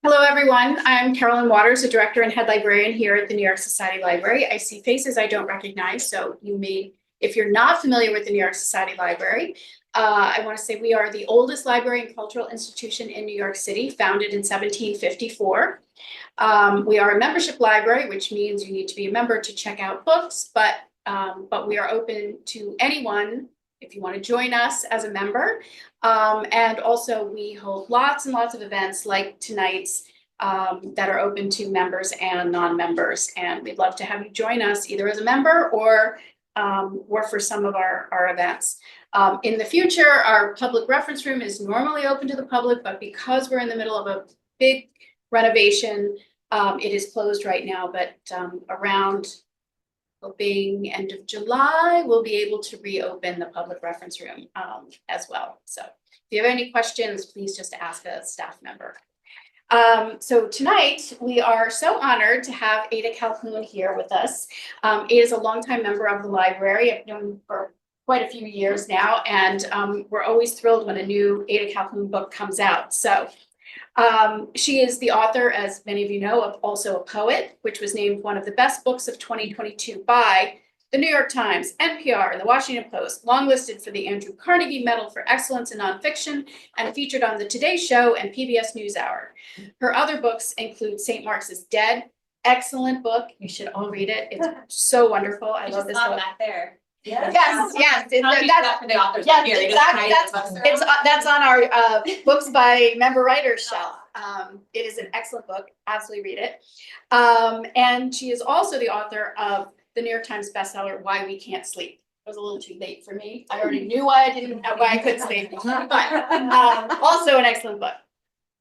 Hello, everyone. I'm Carolyn Waters, a director and head librarian here at the New York Society Library. I see faces I don't recognize, so you may, if you're not familiar with the New York Society Library, I want to say we are the oldest library and cultural institution in New York City, founded in 1754. We are a membership library, which means you need to be a member to check out books, but we are open to anyone if you want to join us as a member. And also we hold lots and lots of events like tonight's that are open to members and non-members. And we'd love to have you join us either as a member or for some of our events. In the future, our public reference room is normally open to the public, but because we're in the middle of a big renovation, it is closed right now, but around hoping end of July, we'll be able to reopen the public reference room as well. So if you have any questions, please just ask a staff member. So tonight, we are so honored to have Ada Calhoun here with us. Ada is a longtime member of the library. I've known for quite a few years now, and we're always thrilled when a new Ada Calhoun book comes out. So she is the author, as many of you know, of Also a Poet, which was named one of the best books of 2022 by the New York Times, NPR, and the Washington Post, longlisted for the Andrew Carnegie Medal for Excellence in Nonfiction, and featured on the Today Show and PBS NewsHour. Her other books include St. Mark's is Dead, excellent book. You should all read it. It's so wonderful. I love this book. That there. Yes. That's for the authors. Yes, exactly. That's on our books by member writers shelf. It is an excellent book. Absolutely read it. And she is also the author of the New York Times bestseller, Why We Can't Sleep. It was a little too late for me. I already knew why I couldn't sleep. But also an excellent book.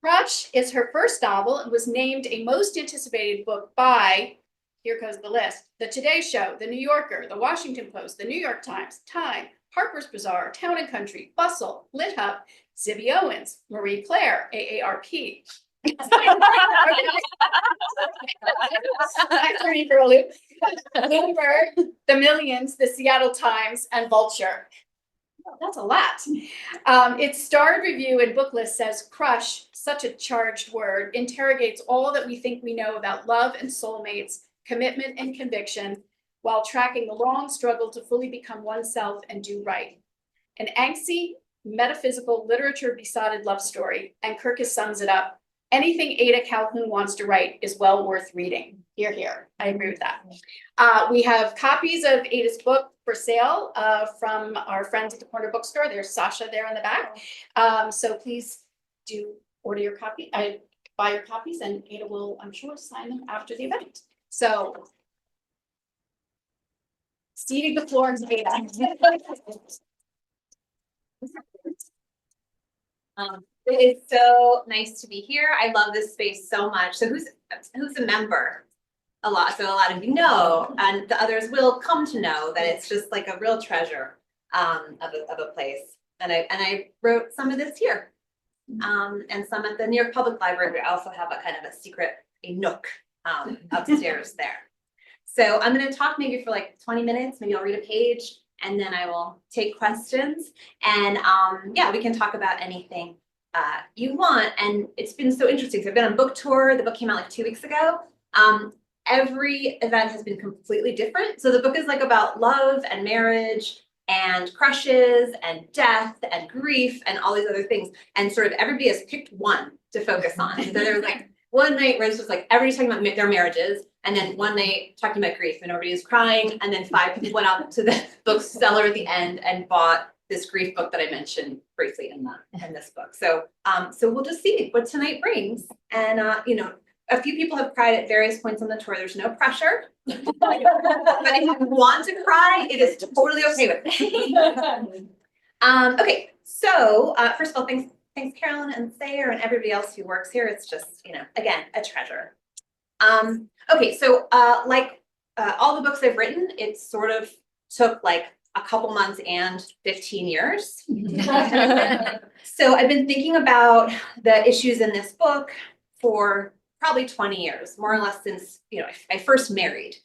Crush is her first novel and was named a most anticipated book by, here goes the list, The Today Show, The New Yorker, The Washington Post, The New York Times, Time, Harper's Bazaar, Town and Country, Bustle, Lit Up, Zibby Owens, Marie Claire, AARP. Bloomberg, The Millions, The Seattle Times, and Vulture. That's a lot. Its starred review and book list says, Crush, such a charged word, interrogates all that we think we know about love and soulmates, commitment and conviction, while tracking the long struggle to fully become oneself and do right. An angsty, metaphysical, literature-besotted love story, and Kirkus sums it up. Anything Ada Calhoun wants to write is well worth reading. Hear, hear. I agree with that. We have copies of Ada's book for sale from our friends at the corner bookstore. There's Sasha there in the back. So please do order your copy. Buy your copies, and Ada will, I'm sure, sign them after the event. So, ceding the floor to Ada. It is so nice to be here. I love this space so much. So who's a member? A lot. So a lot of you know, and the others will come to know that it's just like a real treasure of a place. And I wrote some of this here, and some at the New York Public Library. We also have a kind of a nook upstairs there. So I'm going to talk maybe for like 20 minutes. Maybe I'll read a page, and then I will take questions. And yeah, we can talk about anything you want. And it's been so interesting. So I've been on book tour. The book came out like 2 weeks ago. Every event has been completely different. So the book is like about love and marriage and crushes and death and grief and all these other things. And sort of everybody has picked one to focus on. And so there was like one night where it's just like everybody's talking about their marriages. And then one night talking about grief and everybody was crying. And then 5 people went out to the bookseller at the end and bought this grief book that I mentioned briefly in this book. So so we'll just see what tonight brings. And you know, a few people have cried at various points on the tour. There's no pressure. But if you want to cry, it is totally okay with me. Okay, so first of all, thanks Carolyn and Thayer and everybody else who works here. It's just, you know, again, a treasure. Okay, so like all the books I've written, it sort of took like a couple months and 15 years. So I've been thinking about the issues in this book for probably 20 years, more or less since, you know, I first married.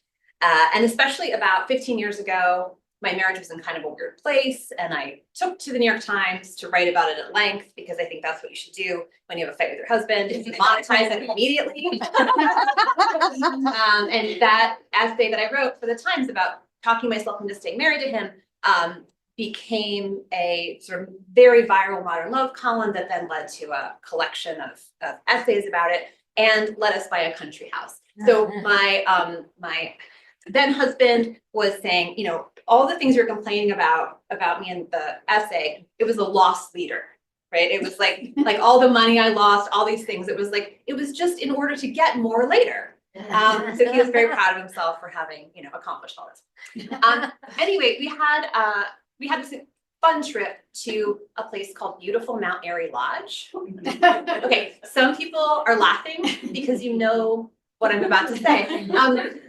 And especially about 15 years ago, my marriage was in kind of a weird place, and I took to the New York Times to write about it at length, because I think that's what you should do when you have a fight with your husband, is you monetize it immediately. And that essay that I wrote for the Times about talking myself into staying married to him became a sort of very viral modern love column that then led to a collection of essays about it, and let us buy a country house. So my then husband was saying, you know, all the things you're complaining about me in the essay, it was a loss leader, right? It was like all the money I lost, all these things. It was just in order to get more later. So he was very proud of himself for having, you know, accomplished all this. Anyway, we had this fun trip to a place called beautiful Mount Airy Lodge. Okay, some people are laughing because you know what I'm about to say.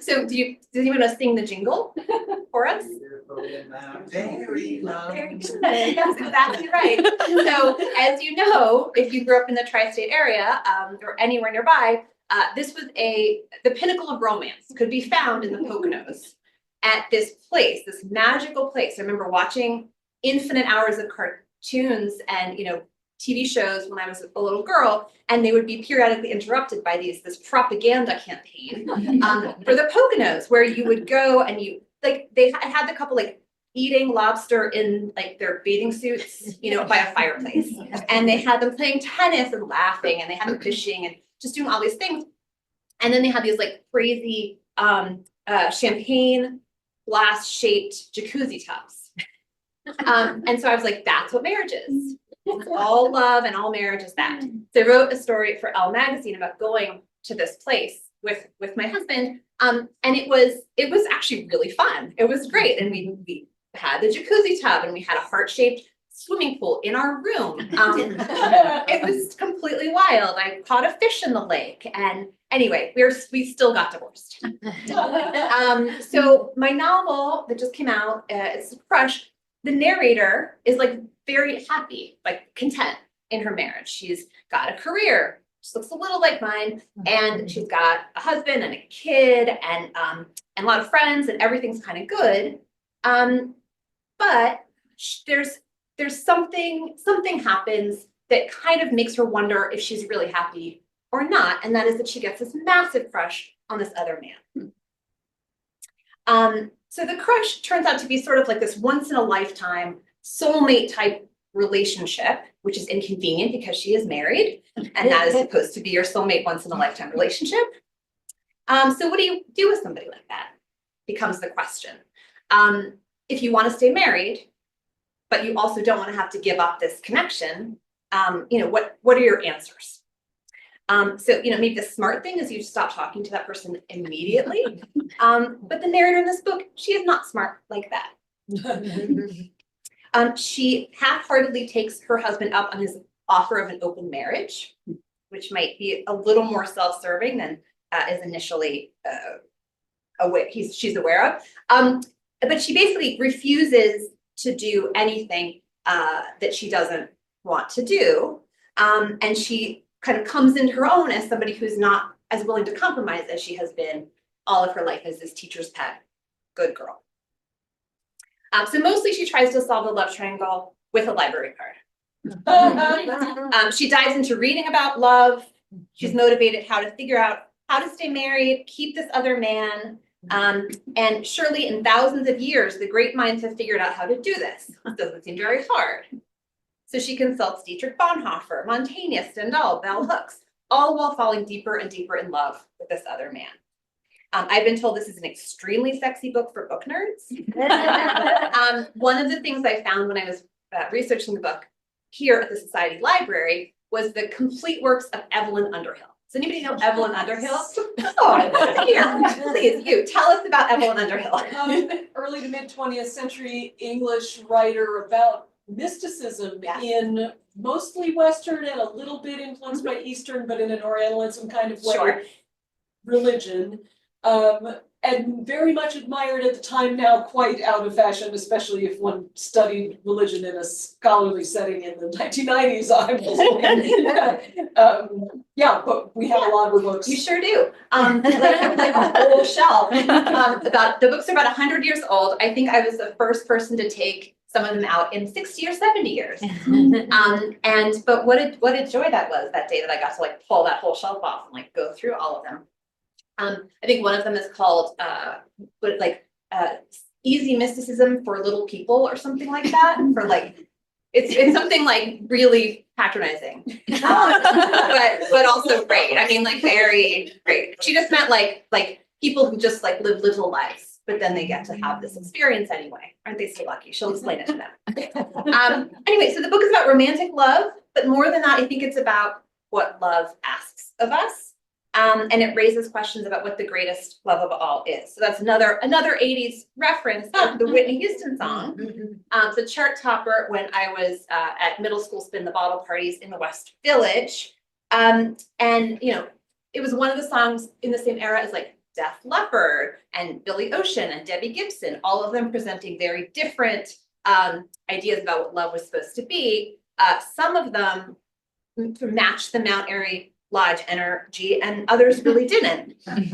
So does anyone want to sing the jingle for us? Very Very good. That's exactly right. So as you know, if you grew up in the tri-state area or anywhere nearby, this was the pinnacle of romance could be found in the Poconos at this place, this magical place. I remember watching infinite hours of cartoons and, you know, TV shows when I was a little girl, and they would be periodically interrupted by this propaganda campaign for the Poconos, where you would go and they had the couple like eating lobster in like their bathing suits, you know, by a fireplace, and they had them playing tennis and laughing, and they had them fishing and just doing all these things, and then they had these like crazy champagne glass shaped jacuzzi tubs, and so I was like, that's what marriage is. It's all love and all marriage is that. So I wrote a story for Elle magazine about going to this place with my husband. And it was actually really fun. It was great. And we had the jacuzzi tub, and we had a heart-shaped swimming pool in our room. It was completely wild. I caught a fish in the lake. And anyway, we still got divorced. So my novel that just came out, it's Crush. The narrator is like very happy, like content in her marriage. She's got a career, she looks a little like mine, and she's got a husband and a kid and a lot of friends, and everything's kind of good. But there's something happens that kind of makes her wonder if she's really happy or not, and that is that she gets this massive crush on this other man. So the crush turns out to be sort of like this once in a lifetime soulmate type relationship, which is inconvenient because she is married, and that is supposed to be your soulmate once in a lifetime relationship. So what do you do with somebody like that? Becomes the question. If you want to stay married, but you also don't want to have to give up this connection, you know, what are your answers? So, you know, maybe the smart thing is you stop talking to that person immediately. But the narrator in this book, she is not smart like that. She half-heartedly takes her husband up on his offer of an open marriage, which might be a little more self-serving than is initially she's aware of. But she basically refuses to do anything that she doesn't want to do. And she kind of comes into her own as somebody who's not as willing to compromise as she has been all of her life as this teacher's pet, good girl. So mostly she tries to solve the love triangle with a library card. She dives into reading about love. She's motivated how to figure out how to stay married, keep this other man. And surely in thousands of years, the great minds have figured out how to do this. It doesn't seem very hard. So she consults Dietrich Bonhoeffer, Montaigne, Stendhal, Bell Hooks, all while falling deeper and deeper in love with this other man. I've been told this is an extremely sexy book for book nerds. One of the things I found when I was researching the book here at the Society Library was the complete works of Evelyn Underhill. Does anybody know Evelyn Underhill? Oh, here, please, you tell us about Evelyn Underhill. Early to mid 20th century English writer about mysticism in mostly Western and a little bit influenced by Eastern, but in an Orientalism kind of way. Sure. Religion. and very much admired at the time, now quite out of fashion, especially if one studied religion in a scholarly setting in the 1990s. Yeah, but we have a lot of her books. You sure do. Like a whole shelf. About the books are about 100 years old. I think I was the first person to take some of them out in 60 or 70 years. But what a joy that was that day that I got to like pull that whole shelf off and like go through all of them. I think one of them is called Easy Mysticism for Little People or something like that. For like it's something like really patronizing. But also great. I mean, like very great. She just meant like people who just like live little lives, but then they get to have this experience anyway. Aren't they so lucky? She'll explain it to them. Anyway, so the book is about romantic love, but more than that, I think it's about what love asks of us. And it raises questions about what the greatest love of all is. So that's another 80s reference of the Whitney Houston song. It's a chart topper when I was at middle school spin the bottle parties in the West Village. And you know, it was one of the songs in the same era as like Def Leppard and Billy Ocean and Debbie Gibson, all of them presenting very different ideas about what love was supposed to be. Some of them matched the Mount Airy Lodge energy, and others really didn't. But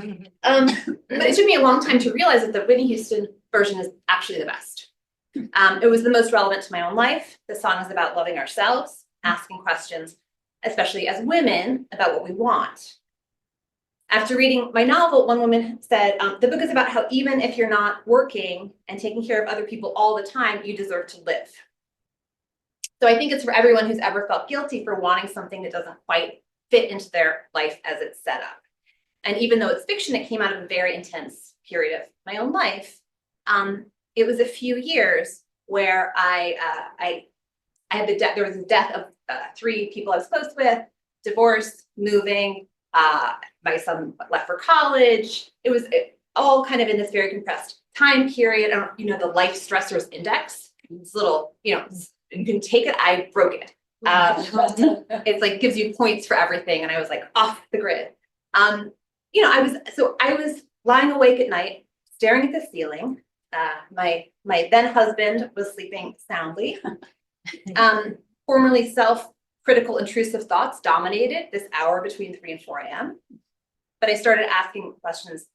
it took me a long time to realize that the Whitney Houston version is actually the best. It was the most relevant to my own life. The song is about loving ourselves, asking questions, especially as women, about what we want. After reading my novel, one woman said, the book is about how even if you're not working and taking care of other people all the time, you deserve to live. So I think it's for everyone who's ever felt guilty for wanting something that doesn't quite fit into their life as it's set up. And even though it's fiction, it came out of a very intense period of my own life. It was a few years where I had there was the death of 3 people I was close with, divorce, moving, my son left for college. It was all kind of in this very compressed time period. You know, the life stressors index, this little, you know, you can take it, I broke it. It's like gives you points for everything, and I was like off the grid. You know, I was lying awake at night, staring at the ceiling. My then husband was sleeping soundly. Formerly self-critical, intrusive thoughts dominated this hour between 3 and 4 a.m. But I started asking questions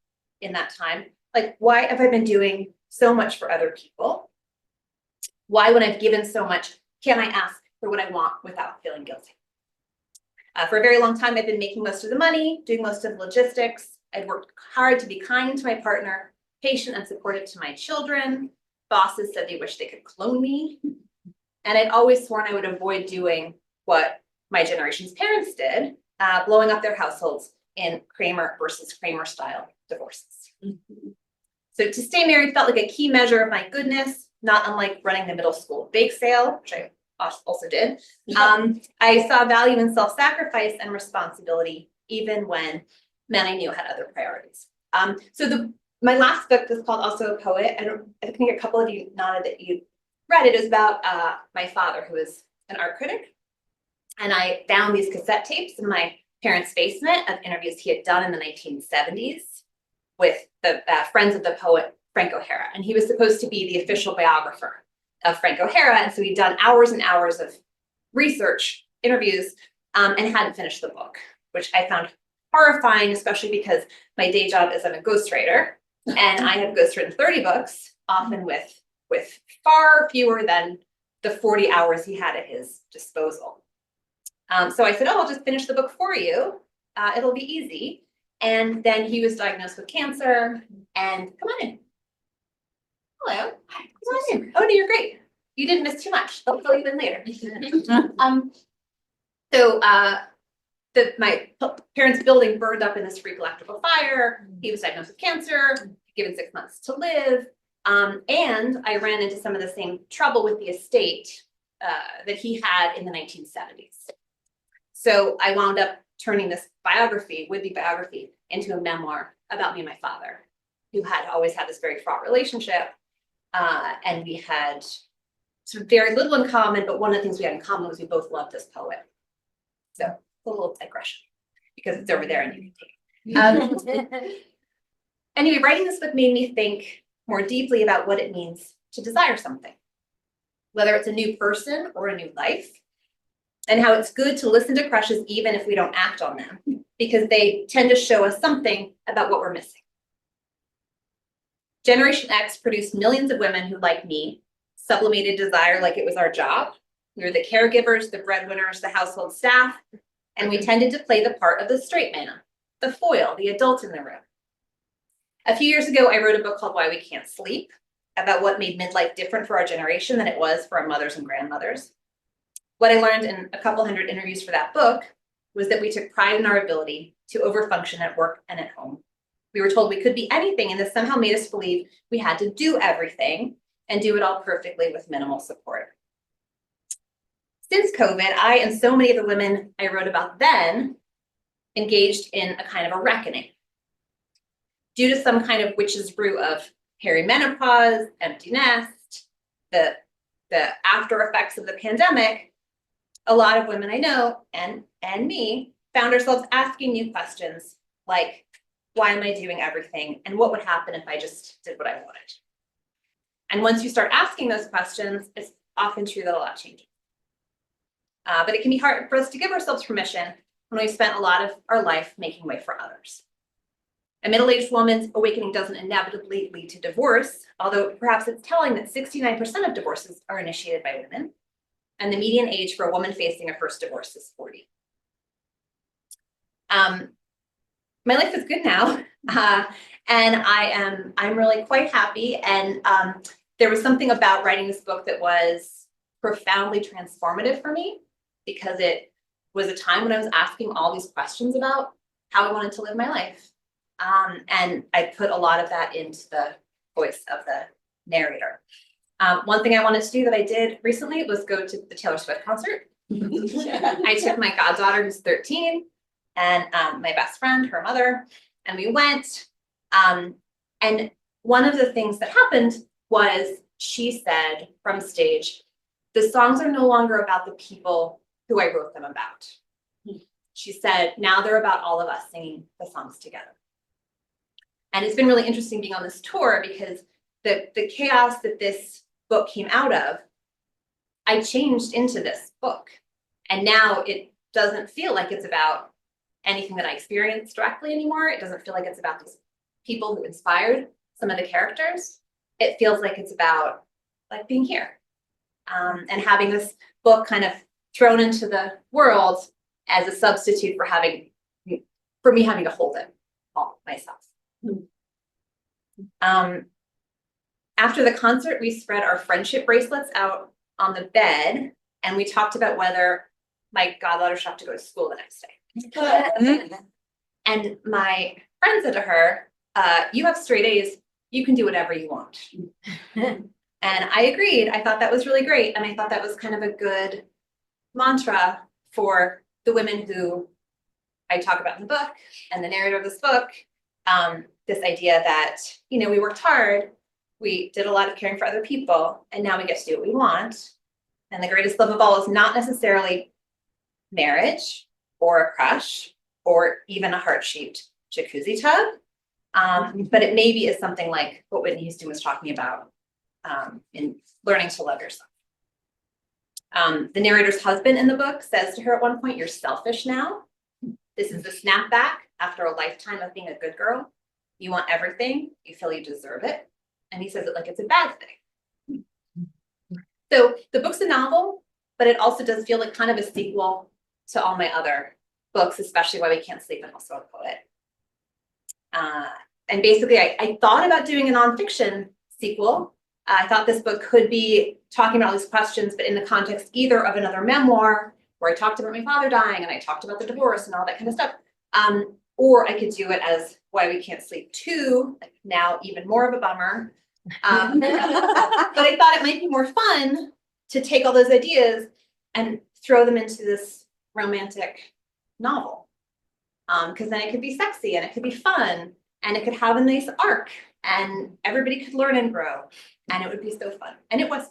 in that time, like, why have I been doing so much for other people? Why, when I've given so much, can I ask for what I want without feeling guilty? For a very long time, I've been making most of the money, doing most of the logistics. I'd worked hard to be kind to my partner, patient and supportive to my children. Bosses said they wish they could clone me. And I'd always sworn I would avoid doing what my generation's parents did, blowing up their households in Kramer versus Kramer style divorces. So to stay married felt like a key measure of my goodness, not unlike running the middle school bake sale, which I also did. I saw value in self-sacrifice and responsibility, even when men I knew had other priorities. My last book is called Also a Poet. I think a couple of you nodded that you read it. It was about my father, who was an art critic. And I found these cassette tapes in my parents' basement of interviews he had done in the 1970s with the friends of the poet Frank O'Hara. And he was supposed to be the official biographer of Frank O'Hara. And so he'd done hours and hours of research, interviews, and hadn't finished the book, which I found horrifying, especially because my day job is I'm a ghostwriter, and I have ghostwritten 30 books, often with far fewer than the 40 hours he had at his disposal. So I said, oh, I'll just finish the book for you. It'll be easy. And then he was diagnosed with cancer, and come on in. Hello. Hi. Come on in. Oh, no, you're great. You didn't miss too much. I'll fill you in later. My parents' building burned up in this freak electrical fire. He was diagnosed with cancer, given 6 months to live. And I ran into some of the same trouble with the estate that he had in the 1970s. So I wound up turning this biography, would-be biography, into a memoir about me and my father, who had always had this very fraught relationship. And we had sort of very little in common, but one of the things we had in common was we both loved this poet. So a little digression, because it's over there and you can take it. Anyway, writing this book made me think more deeply about what it means to desire something, whether it's a new person or a new life, and how it's good to listen to crushes even if we don't act on them, because they tend to show us something about what we're missing. Generation X produced millions of women who, like me, sublimated desire like it was our job. We were the caregivers, the breadwinners, the household staff, and we tended to play the part of the straight man, the foil, the adult in the room. A few years ago, I wrote a book called Why We Can't Sleep, about what made midlife different for our generation than it was for our mothers and grandmothers. What I learned in a couple hundred interviews for that book was that we took pride in our ability to overfunction at work and at home. We were told we could be anything, and this somehow made us believe we had to do everything and do it all perfectly with minimal support. Since COVID, I and so many of the women I wrote about then engaged in a kind of a reckoning. Due to some kind of witch's brew of perimenopause, empty nest, the after effects of the pandemic, a lot of women I know and me found ourselves asking new questions like, why am I doing everything? And what would happen if I just did what I wanted? And once you start asking those questions, it's often true that a lot changes. But it can be hard for us to give ourselves permission when we've spent a lot of our life making way for others. A middle-aged woman's awakening doesn't inevitably lead to divorce, although perhaps it's telling that 69% of divorces are initiated by women, and the median age for a woman facing a first divorce is 40. My life is good now, and I'm really quite happy. And there was something about writing this book that was profoundly transformative for me, because it was a time when I was asking all these questions about how I wanted to live my life. And I put a lot of that into the voice of the narrator. One thing I wanted to do that I did recently was go to the Taylor Swift concert. I took my goddaughter, who's 13, and my best friend, her mother, and we went. And one of the things that happened was she said from stage, the songs are no longer about the people who I wrote them about. She said, now they're about all of us singing the songs together. And it's been really interesting being on this tour, because the chaos that this book came out of, I changed into this book. And now it doesn't feel like it's about anything that I experienced directly anymore. It doesn't feel like it's about these people who inspired some of the characters. It feels like it's about like being here, and having this book kind of thrown into the world as a substitute for me having to hold it all myself. After the concert, we spread our friendship bracelets out on the bed, and we talked about whether my goddaughter should have to go to school the next day. And my friend said to her, you have straight A's, you can do whatever you want. And I agreed. I thought that was really great. And I thought that was kind of a good mantra for the women who I talk about in the book and the narrator of this book. This idea that, we worked hard, we did a lot of caring for other people, and now we get to do what we want. And the greatest love of all is not necessarily marriage or a crush or even a heart-shaped jacuzzi tub. But it maybe is something like what Whitney Houston was talking about in learning to love yourself. The narrator's husband in the book says to her at one point, you're selfish now. This is the snapback after a lifetime of being a good girl. You want everything, you feel you deserve it. And he says it like it's a bad thing. So the book's a novel, but it also does feel like kind of a sequel to all my other books, especially Why We Can't Sleep and also a poet. And basically, I thought about doing a nonfiction sequel. I thought this book could be talking about all these questions, but in the context either of another memoir, where I talked about my father dying and I talked about the divorce and all that kind of stuff. Or I could do it as Why We Can't Sleep 2, now even more of a bummer. But I thought it might be more fun to take all those ideas and throw them into this romantic novel. Because then it could be sexy and it could be fun and it could have a nice arc and everybody could learn and grow and it would be so fun. And it was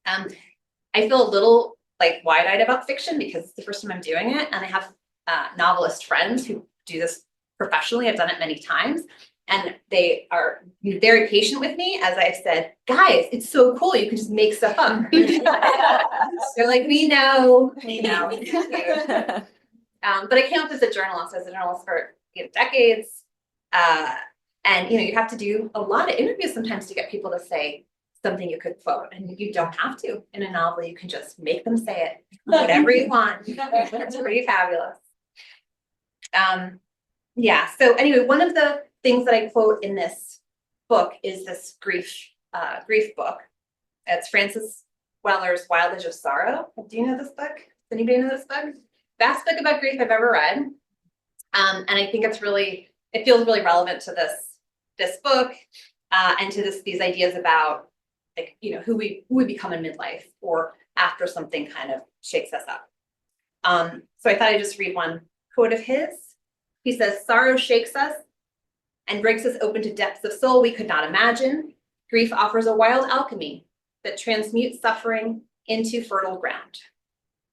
fun. I feel a little like wide-eyed about fiction because it's the first time I'm doing it, and I have novelist friends who do this professionally. I've done it many times, And they are very patient with me as I said, guys, it's so cool. You can just make stuff up. They're like, we know. But I came up as a journalist, for decades. And you have to do a lot of interviews sometimes to get people to say something you could quote, and you don't have to. In a novel, you can just make them say it, whatever you want. It's pretty fabulous. Yeah, so anyway, one of the things that I quote in this book is this grief book. It's Frances Weller's Wild Edge of Sorrow. Do you know this book? Does anybody know this book? Best book about grief I've ever read. And I think it feels really relevant to this book, and to these ideas about who we become in midlife or after something kind of shakes us up. So I thought I'd just read one quote of his. He says, "Sorrow shakes us and breaks us open to depths of soul we could not imagine. Grief offers a wild alchemy that transmutes suffering into fertile ground.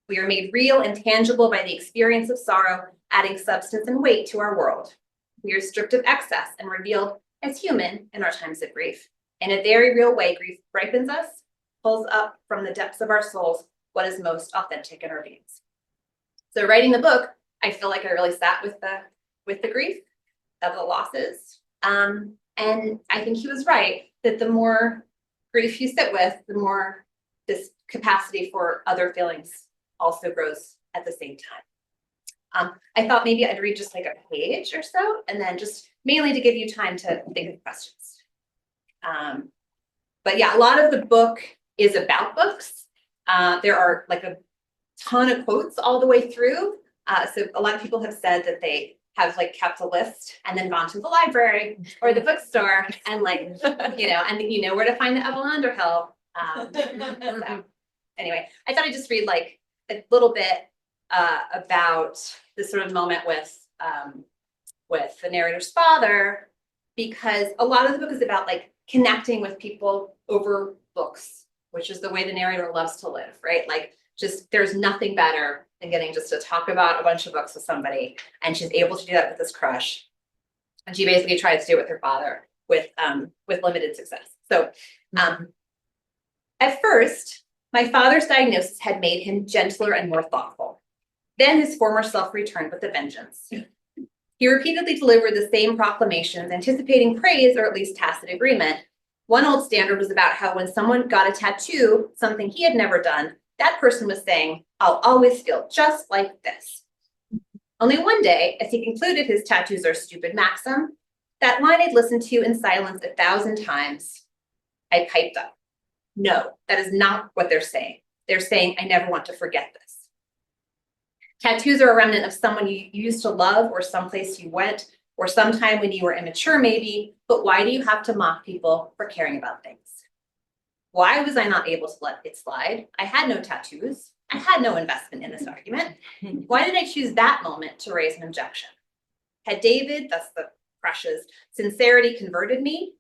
We are made real and tangible by the experience of sorrow, adding substance and weight to our world. We are stripped of excess and revealed as human in our times of grief. In a very real way, grief ripens us, pulls up from the depths of our souls what is most authentic in our beings." So writing the book, I feel like I really sat with the grief of the losses. And I think he was right that the more grief you sit with, the more this capacity for other feelings also grows at the same time. I thought maybe I'd read just like a page or so, and then just mainly to give you time to think of questions. But yeah, a lot of the book is about books. There are like a ton of quotes all the way through. So a lot of people have said that they have kept a list and then gone to the library or the bookstore and and you know where to find the Evelyn Underhill. So anyway, I thought I'd just read a little bit about this sort of moment with the narrator's father, because a lot of the book is about connecting with people over books, which is the way the narrator loves to live, right? Just there's nothing better than getting just to talk about a bunch of books with somebody, and she's able to do that with this crush. And she basically tried to do it with her father with limited success. So at first, my father's diagnosis had made him gentler and more thoughtful. Then his former self returned with a vengeance. He repeatedly delivered the same proclamations, anticipating praise or at least tacit agreement. One old standard was about how when someone got a tattoo, something he had never done, that person was saying, "I'll always feel just like this." Only one day, as he concluded his tattoos are stupid maxim, that line I'd listened to in silence 1,000 times, I piped up. "No, that is not what they're saying. They're saying, I never want to forget this. Tattoos are a remnant of someone you used to love, or someplace you went, or sometime when you were immature maybe, but why do you have to mock people for caring about things? Why was I not able to let it slide? I had no tattoos. I had no investment in this argument. Why did I choose that moment to raise an objection? Had David, thus the crush's, sincerity converted me?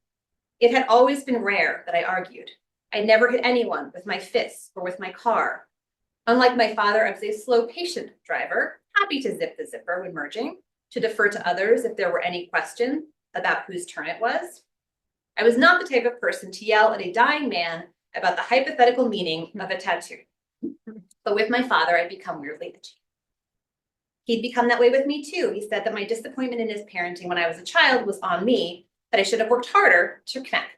It had always been rare that I argued. I never hit anyone with my fists or with my car. Unlike my father, I was a slow, patient driver, happy to zip the zipper when merging, to defer to others if there were any question about whose turn it was. I was not the type of person to yell at a dying man about the hypothetical meaning of a tattoo. But with my father, I'd become weirdly itchy. He'd become that way with me too. He said that my disappointment in his parenting when I was a child was on me, that I should have worked harder to connect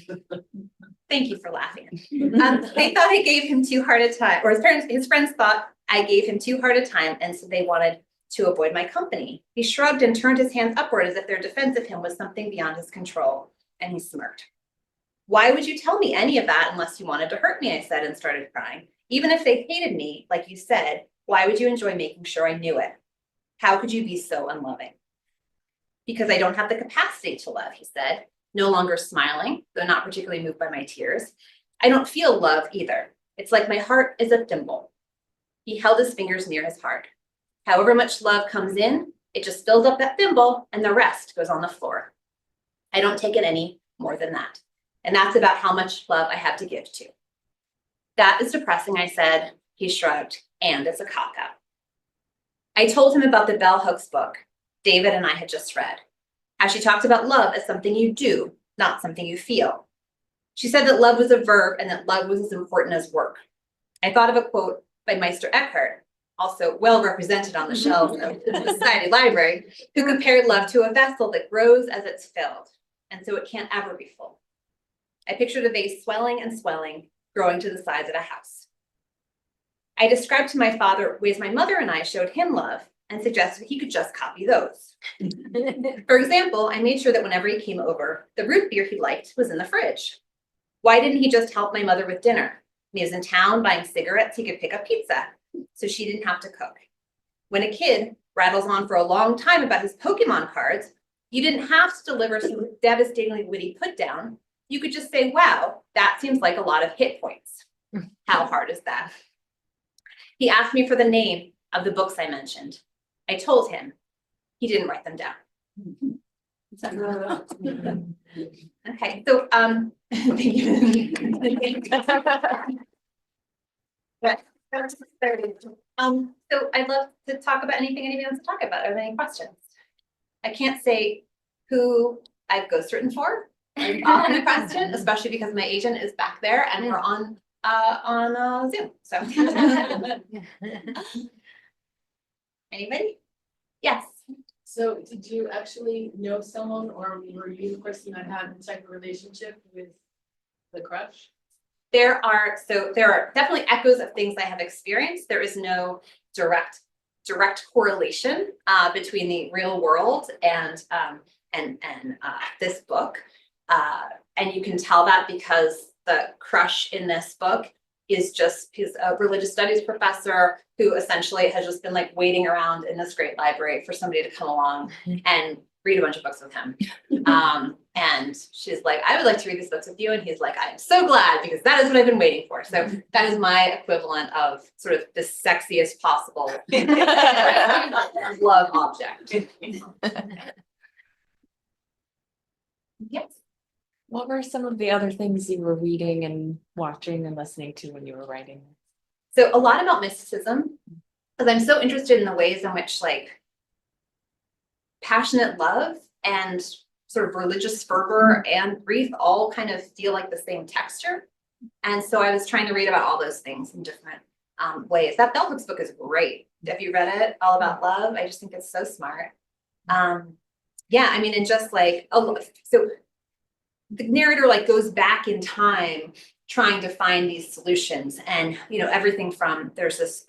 with him. Thank you for laughing. They thought I gave him too hard a time, or his friends thought I gave him too hard a time, and so they wanted to avoid my company. He shrugged and turned his hands upward as if their defense of him was something beyond his control, and he smirked. Why would you tell me any of that unless you wanted to hurt me, I said, and started crying. Even if they hated me, like you said, why would you enjoy making sure I knew it? How could you be so unloving? Because I don't have the capacity to love, he said, no longer smiling, though not particularly moved by my tears. I don't feel love either. It's like my heart is a thimble. He held his fingers near his heart. However much love comes in, it just fills up that thimble and the rest goes on the floor. I don't take it any more than that. And that's about how much love I have to give to. That is depressing, I said. He shrugged, and it's a cop-out. I told him about the bell hooks book David and I had just read. how she talked about love as something you do, not something you feel. She said that love was a verb and that love was as important as work. I thought of a quote by Meister Eckhart, also well represented on the shelves of the Society Library, who compared love to a vessel that grows as it's filled, and so it can't ever be full. I pictured a vase swelling and swelling, growing to the size of a house. I described to my father ways my mother and I showed him love and suggested he could just copy those. For example, I made sure that whenever he came over, the root beer he liked was in the fridge. Why didn't he just help my mother with dinner? When he was in town buying cigarettes, he could pick up pizza, so she didn't have to cook. When a kid rattles on for a long time about his Pokemon cards, you didn't have to deliver some devastatingly witty put down. You could just say, wow, that seems like a lot of hit points. How hard is that? He asked me for the name of the books I mentioned. I told him. He didn't write them down. Okay, so thank you. So I'd love to talk about anything anybody wants to talk about. Are there any questions? I can't say who I've ghostwritten for on the question, especially because my agent is back there and we're on Zoom. So anybody? Yes. So did you actually know someone, or were you the person that had a type of relationship with the crush? There are definitely echoes of things I have experienced. There is no direct correlation between the real world and this book. And you can tell that because the crush in this book is just, he's a religious studies professor who essentially has just been like waiting around in this great library for somebody to come along and read a bunch of books with him. And she's like, I would like to read these books with you. And he's like, I'm so glad, because that is what I've been waiting for. So that is my equivalent of sort of the sexiest possible love object. Yes. What were some of the other things you were reading and watching and listening to when you were writing? So a lot about mysticism, because I'm so interested in the ways in which like passionate love and sort of religious fervor and grief all kind of feel like the same texture. And so I was trying to read about all those things in different ways. That Bell Hooks book is great. Have you read it? All About Love? I just think it's so smart. Yeah, I mean, and just like, so the narrator like goes back in time trying to find these solutions, and everything from, there's this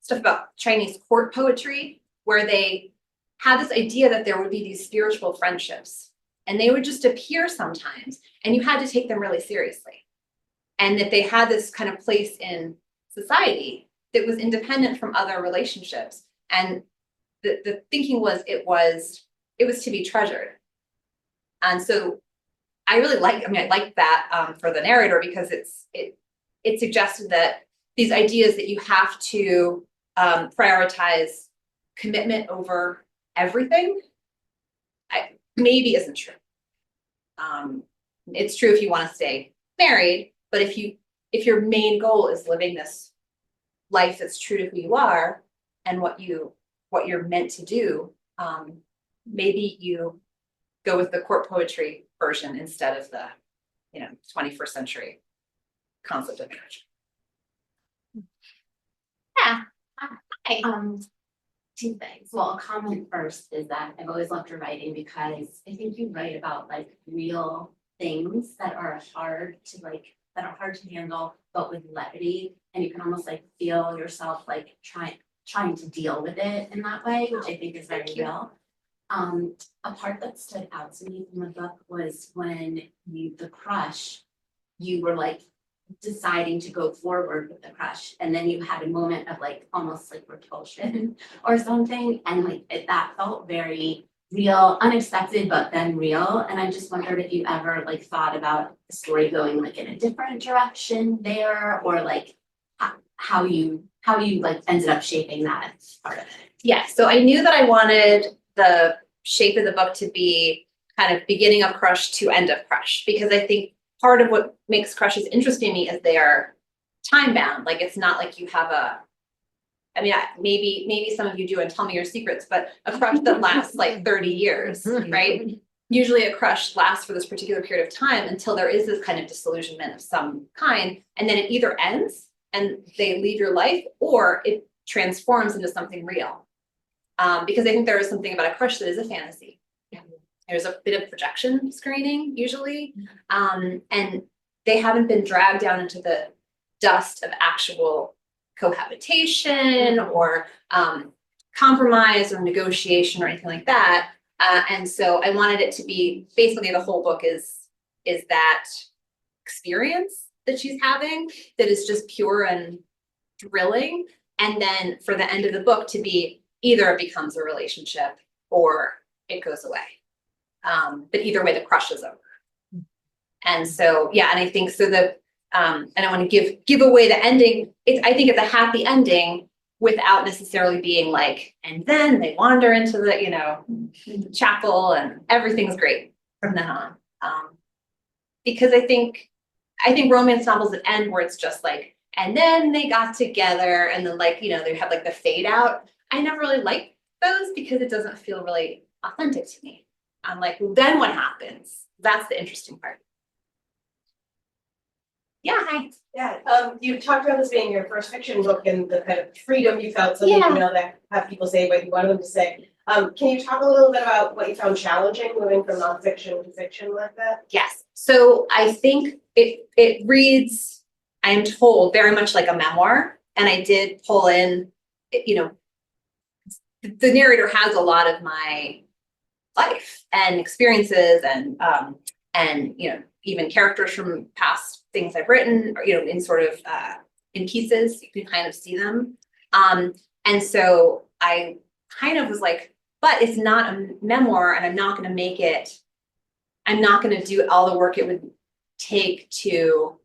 stuff about Chinese court poetry where they had this idea that there would be these spiritual friendships and they would just appear sometimes and you had to take them really seriously, and that they had this kind of place in society that was independent from other relationships, and the thinking was it was to be treasured. And so I really like, I like that for the narrator, because it suggested that these ideas that you have to prioritize commitment over everything, maybe isn't true. It's true if you want to stay married, but if your main goal is living this life that's true to who you are and what you're meant to do, maybe you go with the court poetry version instead of the 21st century concept of marriage. Yeah. Hi. Two things. Well, a comment first is that I've always loved your writing, because I think you write about like real things that are hard to handle, but with levity, and you can almost like feel yourself like trying to deal with it in that way, which I think is very real. A part that stood out to me from the book was when the crush, you were like deciding to go forward with the crush, and then you had a moment of like almost like repulsion or something, and like that felt very real, unexpected, but then real. And I just wondered if you ever like thought about the story going like in a different direction there, or like how you like ended up shaping that part of it. Yeah, so I knew that I wanted the shape of the book to be kind of beginning of crush to end of crush, because I think part of what makes crushes interesting to me is they are time bound. Like, it's not like you have I mean, maybe some of you do and tell me your secrets, but a crush that lasts like 30 years, right? Usually a crush lasts for this particular period of time until there is this kind of disillusionment of some kind, and then it either ends and they leave your life, or it transforms into something real. Because I think there is something about a crush that is a fantasy. There's a bit of projection screening usually, and they haven't been dragged down into the dust of actual cohabitation or compromise or negotiation or anything like that. And so I wanted it to be basically the whole book is that experience that she's having that is just pure and thrilling. And then for the end of the book to be either it becomes a relationship or it goes away. But either way, the crush is over. And so, yeah, and I think so the and I want to give away the ending. I think it's a happy ending without necessarily being like, and then they wander into the, chapel and everything's great from then on. Because I think romance novels that end where it's just like, and then they got together and then like, they have like the fade out. I never really like those because it doesn't feel really authentic to me. I'm like, well, then what happens? That's the interesting part. Yeah, hi. Yeah, you talked about this being your first fiction book and the kind of freedom you felt, so that that have people say what you wanted them to say. Can you talk a little bit about what you found challenging moving from nonfiction to fiction like that? Yes. So I think it reads, I'm told, very much like a memoir. And I did pull in, the narrator has a lot of my life and experiences and even characters from past things I've written, or, in sort of in pieces, you can kind of see them. And so I kind of was like, but it's not a memoir and I'm not going to do all the work it would take to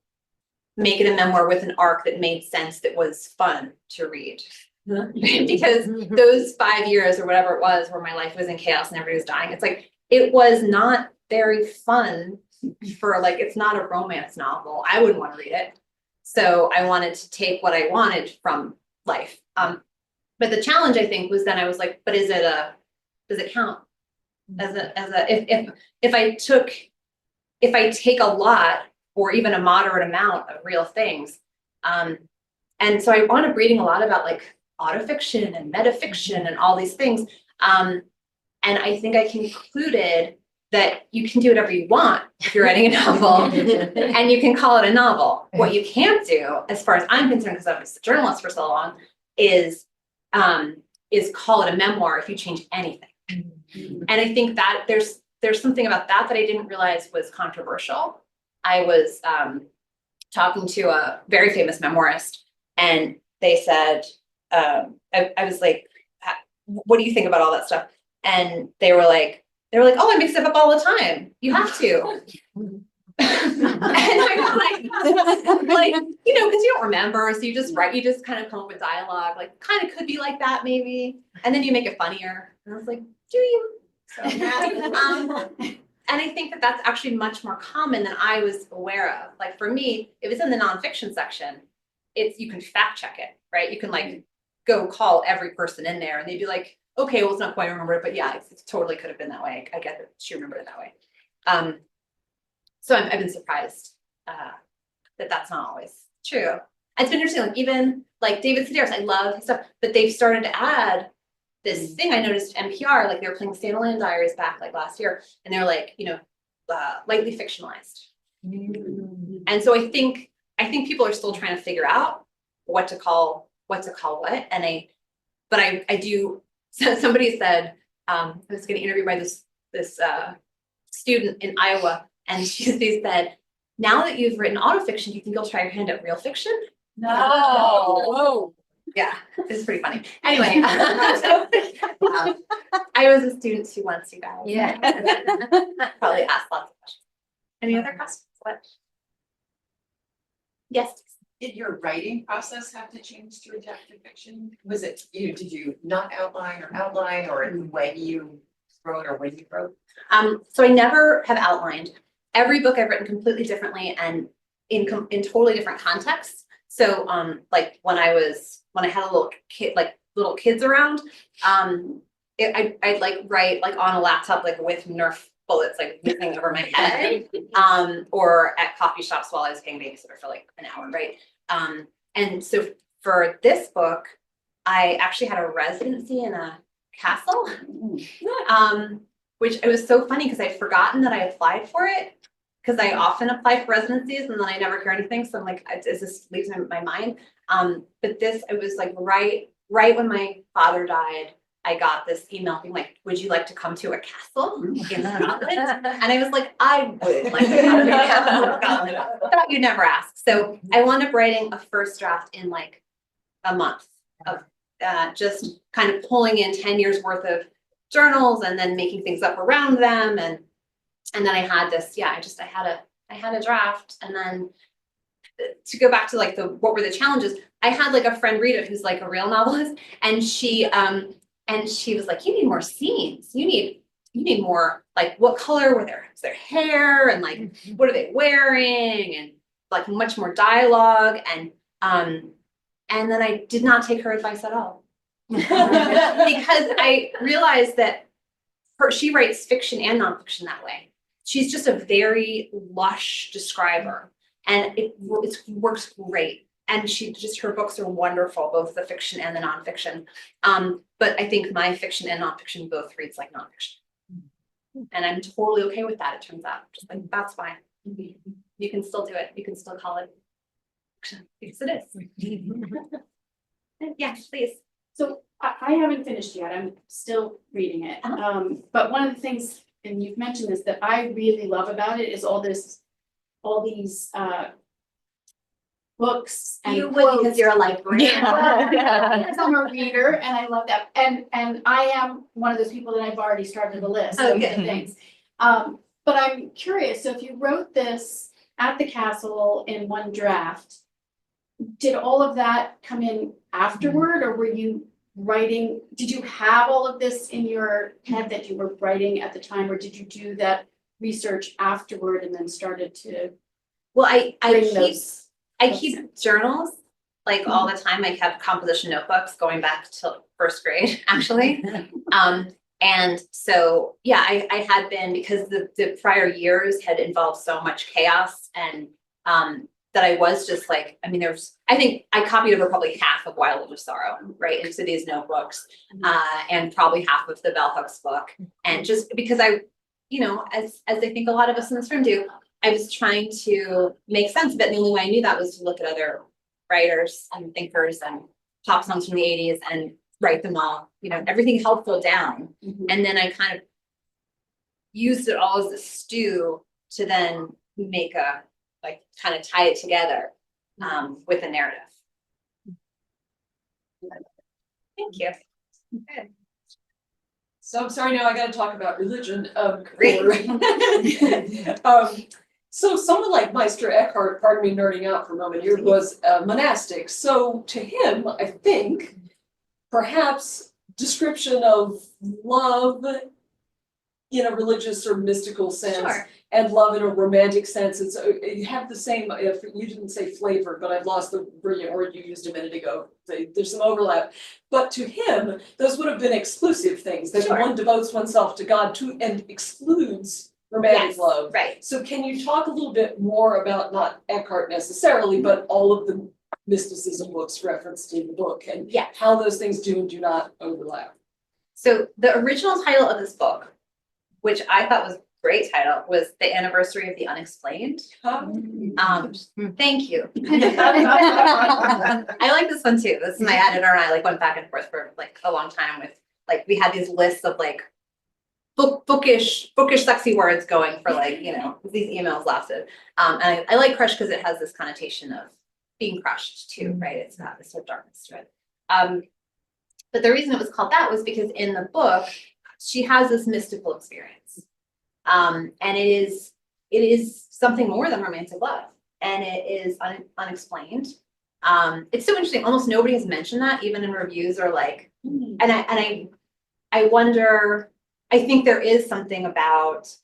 make it a memoir with an arc that made sense, that was fun to read. Because those 5 years or whatever it was where my life was in chaos and everybody was dying, it's like, it was not very fun for like, it's not a romance novel. I wouldn't want to read it. So I wanted to take what I wanted from life. But the challenge I think was then I was like, but does it count if I take a lot or even a moderate amount of real things. And so I wound up reading a lot about like autofiction and metafiction and all these things. And I think I concluded that you can do whatever you want if you're writing a novel and you can call it a novel. What you can't do, as far as I'm concerned, because I was a journalist for so long, is call it a memoir if you change anything. And I think that there's something about that I didn't realize was controversial. I was talking to a very famous memoirist and they said, I was like, what do you think about all that stuff? And they were like, oh, I mix it up all the time. You have to. And I was like, because you don't remember. So you just write, you just kind of come up with dialogue, like kind of could be like that maybe. And then you make it funnier. And I was like, do you? So, and I think that that's actually much more common than I was aware of. Like for me, if it's in the nonfiction section, you can fact check it, right? You can like go call every person in there and they'd be like, okay, well, it's not quite remembered, but yeah, it totally could have been that way. I get that she remembered it that way. So I've been surprised that that's not always true. It's been interesting, like even like David Sedaris, I love his stuff, but they've started to add this thing. I noticed NPR, like they were playing Sandalwood Diaries back like last year, and they're like, lightly fictionalized. And so I think people are still trying to figure out what to call what, and I do. So somebody said, I was getting interviewed by this student in Iowa, and she said, now that you've written autofiction, do you think you'll try your hand at real fiction? No. Whoa. Yeah, it's pretty funny. Anyway, I was a student too once, you guys. Yeah. Probably asked lots of questions. Any other questions? What? Yes. Did your writing process have to change to adapt to fiction? Was it, did you not outline or when you wrote or when you wrote? So I never have outlined. Every book I've written completely differently and in totally different contexts. So, like when I had a little kid, like little kids around, I'd like write like on a laptop, like with Nerf bullets, like whizzing over my head, or at coffee shops while I was paying babysitter for like an hour, right? And so for this book, I actually had a residency in a castle, which it was so funny because I'd forgotten that I applied for it. Because I often apply for residencies and then I never hear anything. So I'm like, this leaves my mind. But this, it was like right when my father died, I got this email being like, would you like to come to a castle in Scotland? And I was like, I would like to come to a castle in Scotland. I thought you'd never ask. So I wound up writing a first draft in like a month of just kind of pulling in 10 years worth of journals and then making things up around them. And then I had this, I had a draft. And then to go back to like what were the challenges, I had like a friend read it who's like a real novelist, and she was like, you need more scenes. You need more, like, what color were their hair, and like what are they wearing, and like much more dialogue. And then I did not take her advice at all. Because I realized that she writes fiction and nonfiction that way. She's just a very lush describer, and it works great. And her books are wonderful, both the fiction and the nonfiction. But I think my fiction and nonfiction both reads like nonfiction. And I'm totally okay with that, it turns out. Just like, that's fine. You can still do it. You can still call it fiction, because it is. Yeah, please. So I haven't finished yet. I'm still reading it. But one of the things, and you've mentioned this, that I really love about it is all these books and You would, because you're a librarian. Because I'm a reader and I love that. And I am one of those people that I've already started a list of the things. But I'm curious, so if you wrote this at the castle in one draft, did all of that come in afterward, or were you writing, did you have all of this in your head that you were writing at the time, or did you do that research afterward and then started to Well, I bring those? keep journals like all the time. I kept composition notebooks going back to first grade, actually. And so, yeah, I had been, because the prior years had involved so much chaos, and that I was just like, I mean, I think I copied over probably half of Wild of Sorrow, right, into these notebooks, and probably half of the Bell Hooks book. And just because I, as I think a lot of us in this room do, I was trying to make sense of it. And the only way I knew that was to look at other writers and thinkers and pop songs from the 80s and write them all, everything helpful down. And then I kind of used it all as a stew to then make kind of tie it together with a narrative. Thank you. Good. So I'm sorry, now I gotta talk about religion. Great. So someone like Meister Eckhart, pardon me nerding out for a moment here, was monastic. So to him, I think, perhaps description of love in a religious or mystical sense, Sure. and love in a romantic sense, you have the same, if you didn't say flavor, but I've lost the brilliant word you used a minute ago. There's some overlap. But to him, those would have been exclusive things, that Sure. one devotes oneself to God to and excludes romantic Yes, love. right. So can you talk a little bit more about, not Eckhart necessarily, but all of the mysticism books referenced in the book, and Yeah. how those things do and do not overlap? So the original title of this book, which I thought was a great title, was The Anniversary of the Unexplained. Thank you. I like this one too. This is my editor and I went back and forth for a long time with we had these lists of bookish sexy words going for these emails lasted. And I like crush because it has this connotation of being crushed too, right? It's got this sort of darkness to it. But the reason it was called that was because in the book, she has this mystical experience. And it is something more than romantic love. And it is unexplained. It's so interesting. Almost nobody has mentioned that, even in reviews or and I wonder, I think there is something about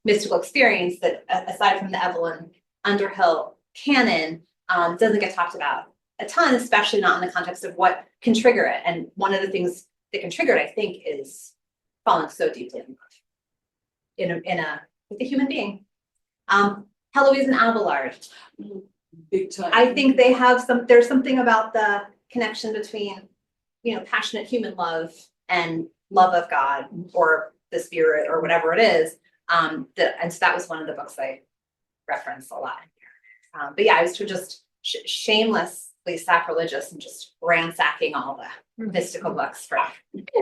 mystical experience that, aside from the Evelyn Underhill canon, doesn't get talked about a ton, especially not in the context of what can trigger it. And one of the things that can trigger it, I think, is falling so deeply in love with a human being. Heloise and Abelard. Big time. I think they have there's something about the connection between, passionate human love and love of God or the spirit or whatever it is. And so that was one of the books I reference a lot in here. But yeah, I was just shamelessly sacrilegious and just ransacking all the mystical books for. I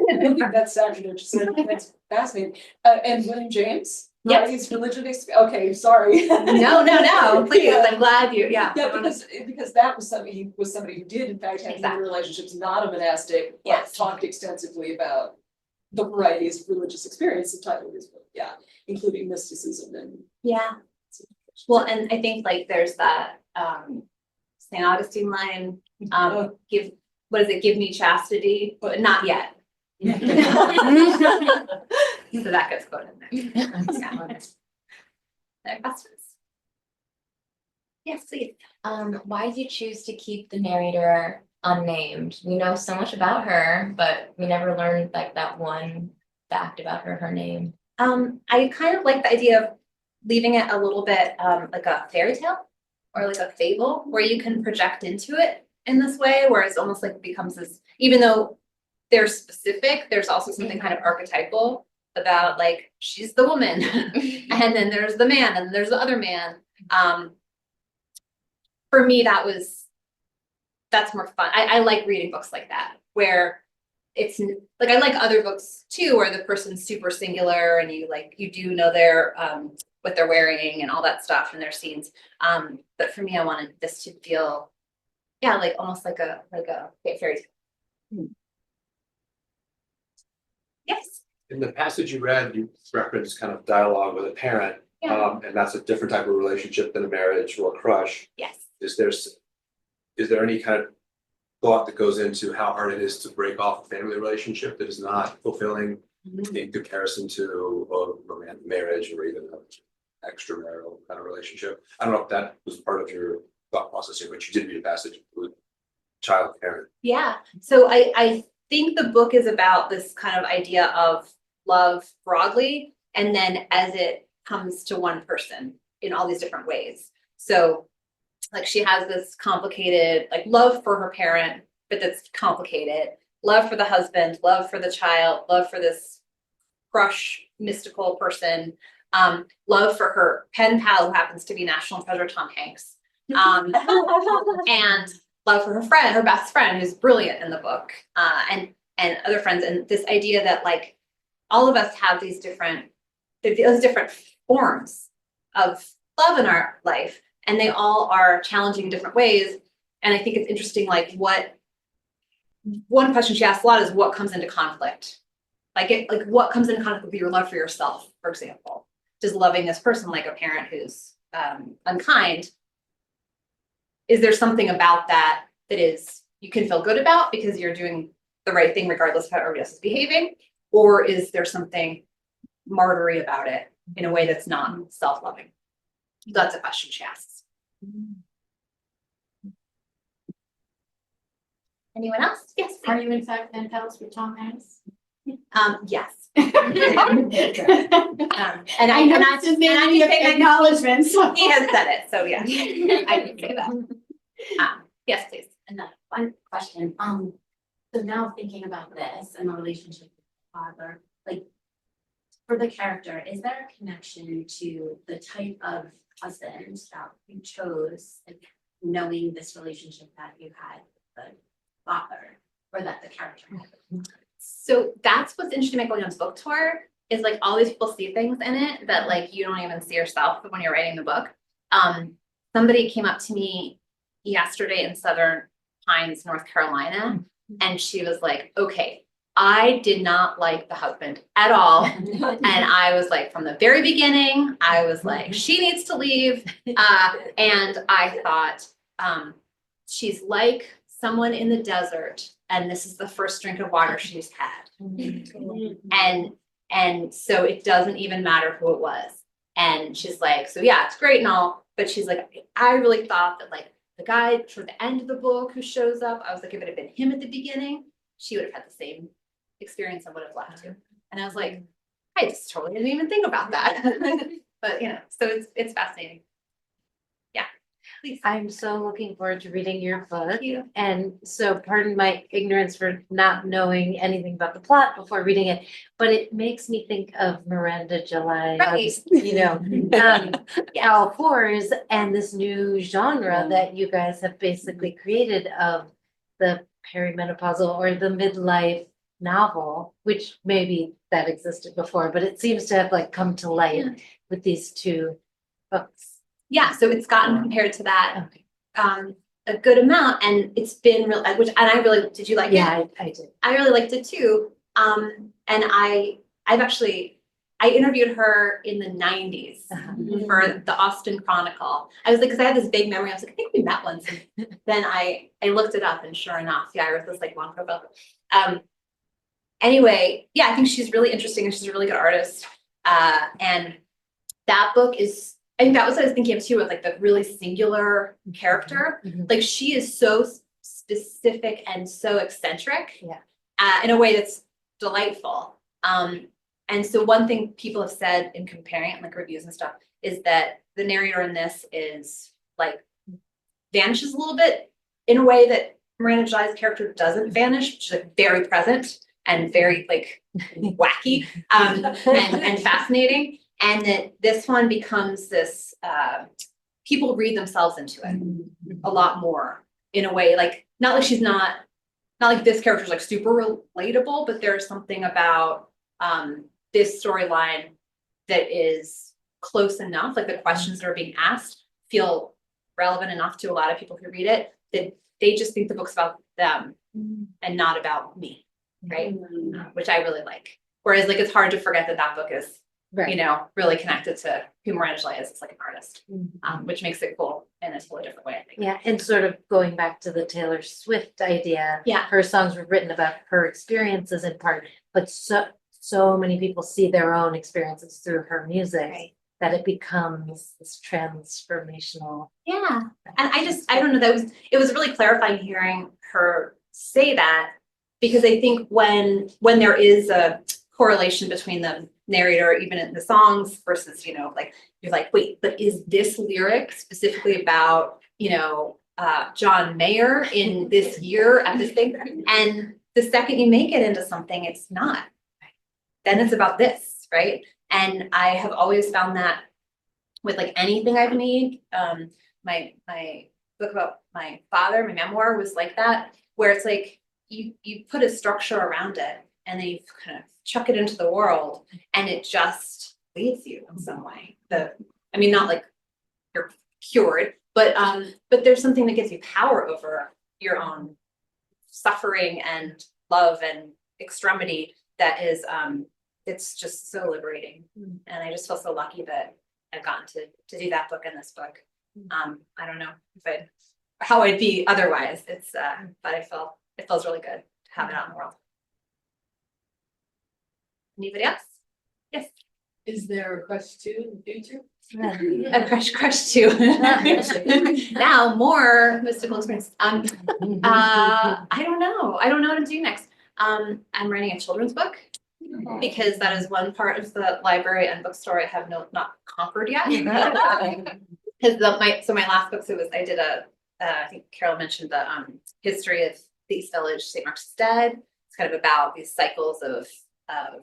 think that's sacrilegious. That's fascinating. And William James? Yes. His religion, okay, sorry. No, please, Yeah. I'm glad you, yeah. Yeah, because that was somebody who did in fact have human Exactly. relationships, not a monastic, but Yes. talked extensively about the varieties of religious experience, the title of his book, yeah, including mysticism and. Yeah. Well, and I think like there's that St. Augustine line, give me chastity, but not yet. So that gets quoted in there. Yeah. Any questions? Yes, please. Why did you choose to keep the narrator unnamed? We know so much about her, but we never learned like that one fact about her name. I kind of like the idea of leaving it a little bit like a fairy tale or like a fable where you can project into it in this way, where it's almost like becomes this, even though they're specific, there's also something kind of archetypal about like, she's the woman and then there's the man and there's the other man. For me, that's more fun. I like reading books like that, where it's like, I like other books too, where the person's super singular and you do know their, what they're wearing and all that stuff and their scenes. But for me, I wanted this to feel, yeah, like almost like a fairy tale. Yes. In the passage you read, you referenced kind of dialogue with a parent, Yeah. and that's a different type of relationship than a marriage or a crush. Yes. Is there any kind of thought that goes into how hard it is to break off a family relationship that is not fulfilling in comparison to a romantic marriage or even an extramarital kind of relationship? I don't know if that was part of your thought process here, but you did read a passage with child parent. Yeah. So I think the book is about this kind of idea of love broadly, and then as it comes to one person in all these different ways. So like she has this complicated like love for her parent, but that's complicated. Love for the husband, love for the child, love for this crush mystical person, love for her pen pal who happens to be National Treasure Tom Hanks. And love for her friend, her best friend, who's brilliant in the book, and other friends. And this idea that like all of us have these different forms of love in our life, and they all are challenging in different ways. And I think it's interesting, like one question she asks a lot is what comes into conflict? Like what comes into conflict with your love for yourself, for example? Does loving this person, like a parent who's unkind, is there something about that is you can feel good about because you're doing the right thing regardless of how everybody else is behaving? Or is there something martyry about it in a way that's not self-loving? That's a question she asks. Anyone else? Yes. Are you in fact pen pals with Tom Hanks? Yes. And I know his name in the acknowledgements. He has said it, so yeah, I can say that. Yes, please. Another one question, so now thinking about this and the relationship with the father, like for the character, is there a connection to the type of husband that you chose, like knowing this relationship that you had with the father or that the character had? So that's what's interesting about going on this book tour is like all these people see things in it that like you don't even see yourself when you're writing the book. Somebody came up to me yesterday in Southern Pines, North Carolina, and she was like, okay, I did not like the husband at all. And I was like, from the very beginning, I was like, she needs to leave. And I thought, she's like someone in the desert, and this is the first drink of water she's had. And so it doesn't even matter who it was. And she's like, so yeah, it's great and all, but she's like, I really thought that like the guy toward the end of the book who shows up, I was like, if it had been him at the beginning, she would have had the same experience and would have left too. And I was like, I just totally didn't even think about that. But so it's fascinating. Yeah, please. I'm so looking forward to reading your book. Thank you. And so pardon my ignorance for not knowing anything about the plot before reading it, but it makes me think of Miranda July, Right. Al Fours and this new genre that you guys have basically created of the perimenopausal or the midlife novel, which maybe that existed before, but it seems to have like come to light with these two books. Yeah, so it's gotten compared to that Okay. a good amount, and it's been real. And I really did. You like it? Yeah, I did. I really liked it too. And I interviewed her in the 90s for the Austin Chronicle. I was like, because I had this vague memory. I was like, I think we met once. And then I looked it up, and sure enough, yeah, I wrote this like long profile. Anyway, yeah, I think she's really interesting, and she's a really good artist. And that book is, I think that was what I was thinking of too, with like the really singular character. Like she is so specific and so eccentric. Yeah. In a way that's delightful. And so one thing people have said in comparing it, like reviews and stuff, is that the narrator in this is like vanishes a little bit in a way that Miranda July's character doesn't vanish. She's like very present and very like wacky and fascinating. And that this one becomes this, people read themselves into it a lot more in a way, like, not like she's not like this character's like super relatable, but there's something about this storyline that is close enough, like the questions that are being asked feel relevant enough to a lot of people who read it, that they just think the book's about them and not about me, right? Which I really like. Whereas like, it's hard to forget that that book is, Right. really connected to who Miranda July is. It's like an artist, which makes it cool in a totally different way, I think. Yeah, and sort of going back to the Taylor Swift idea. Yeah. Her songs were written about her experiences in part, but so many people see their own experiences through her music Right. that it becomes this transformational. Yeah. And I don't know, it was really clarifying hearing her say that, because I think when there is a correlation between the narrator, even in the songs, versus, like, you're like, wait, but is this lyric specifically about, John Mayer in this year at this thing? And the second you make it into something, it's not. Then it's about this, right? And I have always found that with like anything I've made, my book about my father, my memoir, was like that, where it's like you put a structure around it, and then you kind of chuck it into the world, and it just leads you in some way. Not like you're cured, but there's something that gives you power over your own suffering and love and extremity that is, it's just so liberating. And I just feel so lucky that I've gotten to do that book and this book. I don't know how I'd be otherwise. It's, but it feels really good to have it out in the world. Anybody else? Yes. Is there a Crush 2 in the future? A crush too. Now more mystical experience. I don't know. I don't know what to do next. I'm writing a children's book, because that is one part of the library and bookstore I have not conquered yet. Because my last book, I did I think Carol mentioned the history of the East Village, St. Mark's Stead. It's kind of about these cycles of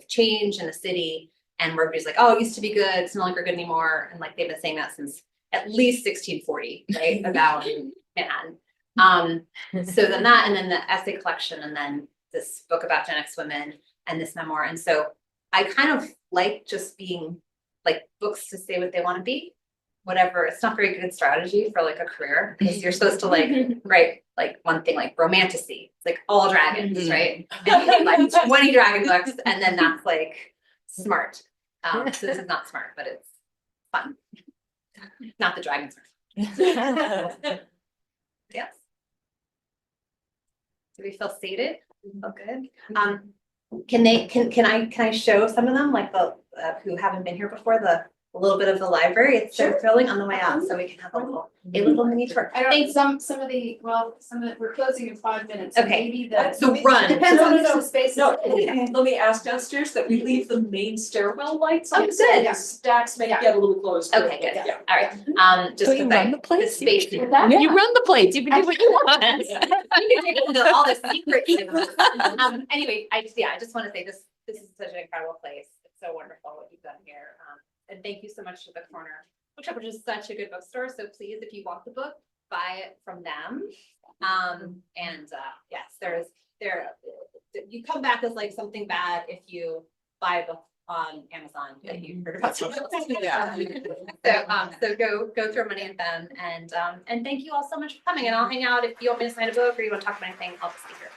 change in the city, and where everybody's like, oh, it used to be good, it's no longer good anymore. And like, they've been saying that since at least 1640, right? About Manhattan. So then that, and then the essay collection, and then this book about Gen X women, and this memoir. And so I kind of like just being like, books to say what they want to be, whatever. It's not very good strategy for like a career, because you're supposed to like write like one thing, like romantasy. It's like all dragons, right? And you like 20 dragon books, and then that's like smart. So this is not smart, but it's fun. Not the dragon smart. Yes. Do we feel sated? Feel good. Can I show some of them, like the who haven't been here before, the a little bit of the library. It's so thrilling on the way out, so we can have a little mini tour. I don't Thanks. think some of the, we're closing in 5 minutes. Okay. Maybe the. So run. Depends on No, the space. No, let me ask downstairs that we leave the main stairwell lights Oh, on, so good. the stacks may Yeah. get a little closed. Okay, good. Yeah. All right. Just Don't you because run the place? space. With that? You run the place, you can do what you want. You can take all the secrets. Anyway, I just want to say this is such an incredible place. It's so wonderful what you've done here. And thank you so much to the Corner Bookshop, which is such a good bookstore. So please, if you want the book, buy it from them. Yes, you come back as like something bad if you buy a book on Amazon that you heard about. Yeah. So go throw money at them, and thank you all so much for coming, and I'll hang out if you want me to sign a book or you want to talk about anything, I'll just be here.